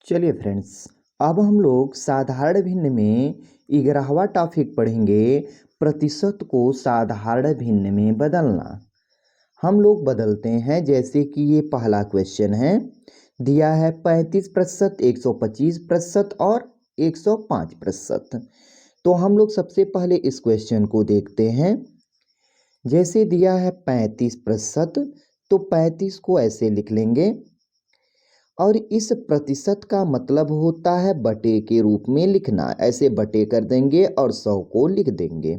चलिए फ्रेंड्स, अब हम लोग साधारण भिन्न में 11वां टॉपिक पढ़ेंगे। प्रतिशत को साधारण भिन्न में बदलना। हम लोग बदलते हैं, जैसे कि ये पहला क्वेश्चन है, दिया है 35%, 125% और 105%। तो हम लोग सबसे पहले इस क्वेश्चन को देखते हैं। जैसे दिया है 35%, तो 35 को ऐसे लिख लेंगे और इस प्रतिशत का मतलब होता है बटे के रूप में लिखना। ऐसे बटे कर देंगे और 100 को लिख देंगे।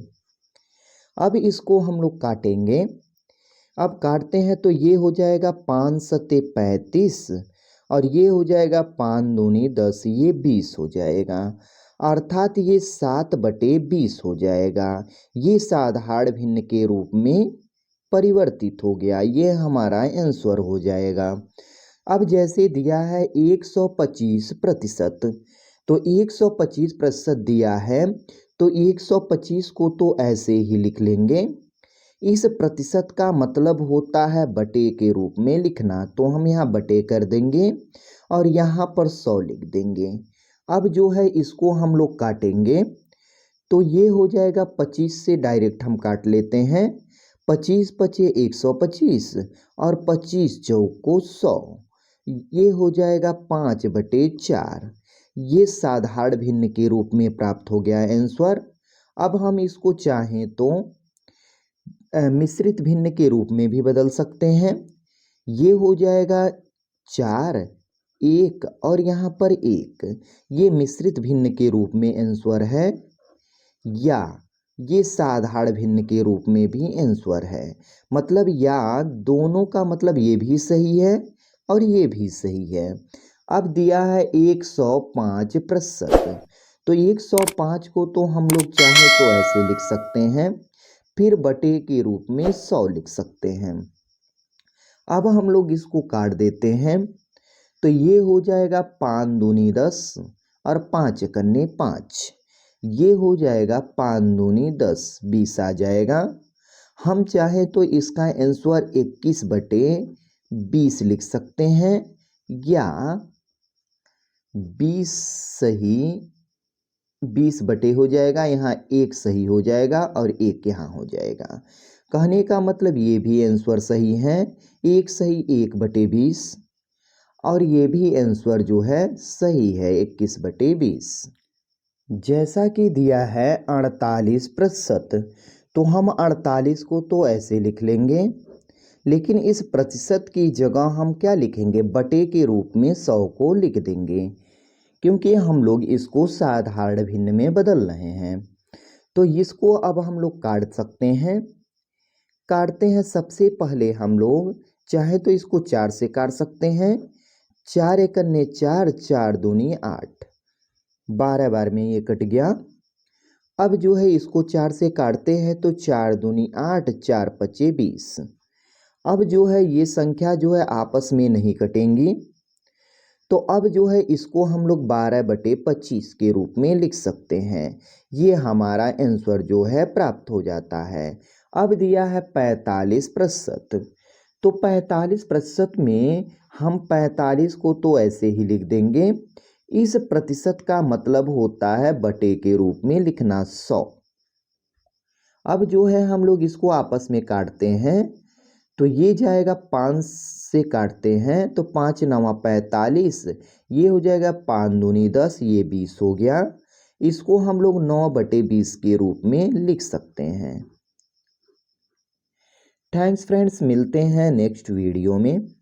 अब इसको हम लोग काटेंगे। अब काटते हैं तो ये हो जाएगा 5 सत्ते 35 और ये हो जाएगा 5 दूनी 10, ये 20 हो जाएगा। अर्थात ये 7/20 हो जाएगा। ये साधारण भिन्न के रूप में परिवर्तित हो गया। ये हमारा आंसर हो जाएगा। अब जैसे दिया है 125%, तो 125% दिया है, तो 125 को तो ऐसे ही लिख लेंगे। इस प्रतिशत का मतलब होता है बटे के रूप में लिखना, तो हम यहाँ बटे कर देंगे और यहाँ पर 100 लिख देंगे। अब जो है इसको हम लोग काटेंगे, तो ये हो जाएगा 25 से डायरेक्ट हम काट लेते हैं। 25 पचे 125 और 25 चौको 100, ये हो जाएगा 5/4। ये साधारण भिन्न के रूप में प्राप्त हो गया आंसर। अब हम इसको चाहें तो मिश्रित भिन्न के रूप में भी बदल सकते हैं। ये हो जाएगा 4, 1 और यहाँ पर 1। ये मिश्रित भिन्न के रूप में आंसर है, या ये साधारण भिन्न के रूप में भी आंसर है। मतलब या दोनों का मतलब ये भी सही है और ये भी सही है। अब दिया है 105%, तो 105 को तो हम लोग चाहे तो ऐसे लिख सकते हैं, फिर बटे के रूप में 100 लिख सकते हैं। अब हम लोग इसको काट देते हैं, तो ये हो जाएगा 5 दूनी 10 और 5 कन्ने 5, ये हो जाएगा 5 दूनी 10, 20 आ जाएगा। हम चाहे तो इसका आंसर 21/20 लिख सकते हैं, या 20 सही 20 बटे हो जाएगा, यहाँ 1 सही हो जाएगा और 1 यहाँ हो जाएगा। कहने का मतलब ये भी आंसर सही है, 1 सही 1/20 और ये भी आंसर जो है सही है 21/20। जैसा कि दिया है 48%, तो हम 48 को तो ऐसे लिख लेंगे, लेकिन इस प्रतिशत की जगह हम क्या लिखेंगे, बटे के रूप में 100 को लिख देंगे, क्योंकि हम लोग इसको साधारण भिन्न में बदल रहे हैं। तो इसको अब हम लोग काट सकते हैं। काटते हैं, सबसे पहले हम लोग चाहे तो इसको 4 से काट सकते हैं। 4 एकन्ने 4, 4 दूनी 8, 12 बार में ये कट गया। अब जो है इसको 4 से काटते हैं, तो 4 दूनी 8, 4 पचे 20। अब जो है ये संख्या जो है आपस में नहीं कटेंगी, तो अब जो है इसको हम लोग 12/25 के रूप में लिख सकते हैं। ये हमारा आंसर जो है प्राप्त हो जाता है। अब दिया है 45%, तो 45% में हम 45 को तो ऐसे ही लिख देंगे। इस प्रतिशत का मतलब होता है बटे के रूप में लिखना, 100। अब जो है हम लोग इसको आपस में काटते हैं, तो ये जाएगा 5 से काटते हैं, तो 5 9 45, ये हो जाएगा 5 दूनी 10, ये 20 हो गया। इसको हम लोग 9/20 के रूप में लिख सकते हैं। थैंक्स फ्रेंड्स, मिलते हैं नेक्स्ट वीडियो में।